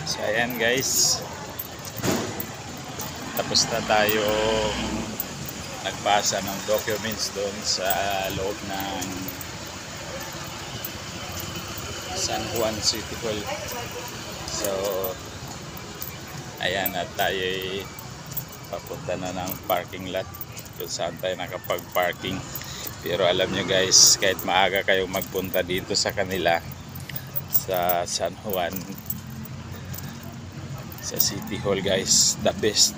So ayan guys, tapos na tayong nagpasa ng documents doon sa loob ng San Juan City Hall. So ayan, at tayo papunta na ng parking lot kung saan tayo nakapag-parking. Pero alam nyo guys, kahit maaga kayong magpunta dito sa kanila sa San Juan, sa City Hall guys, the best.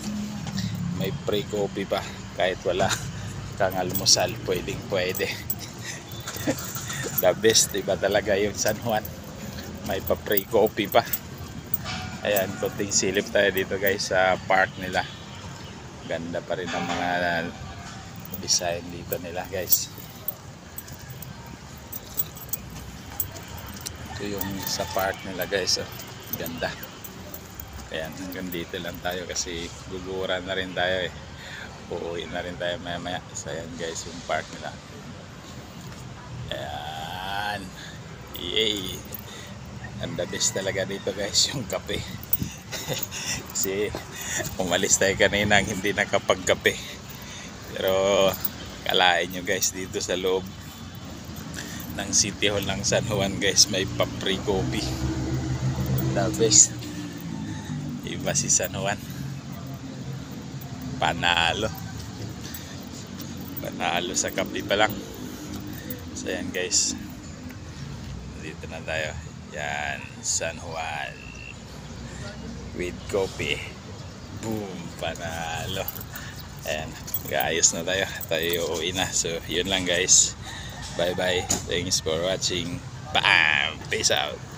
May free coffee pa kahit wala kang almusal, pwede. The best, diba talaga yung San Juan, may pa free coffee pa. Ayan, konting silip tayo dito guys sa park nila. Ganda pa rin ang mga design dito nila guys. Ito yung sa park nila guys, oh. Ganda. Ayan, hanggang dito lang tayo kasi gugura na rin tayo eh. Uuwi na rin tayo maya. So ayan guys, yung park nila. Ayan. Yay. Ang the best talaga dito guys, yung kape. Kasi umalis tayo kanina hindi nakapagkape. Pero kalain nyo guys, dito sa loob ng City Hall ng San Juan guys, may pa-free coffee. The best. Iba si San Juan. Panalo sa kape pa lang. So yan guys, dito na tayo. Yan, San Juan with coffee. Boom, panalo. Ayan, ayos na tayo uwi na. So yun lang guys, bye bye, thanks for watching. Bam, peace out.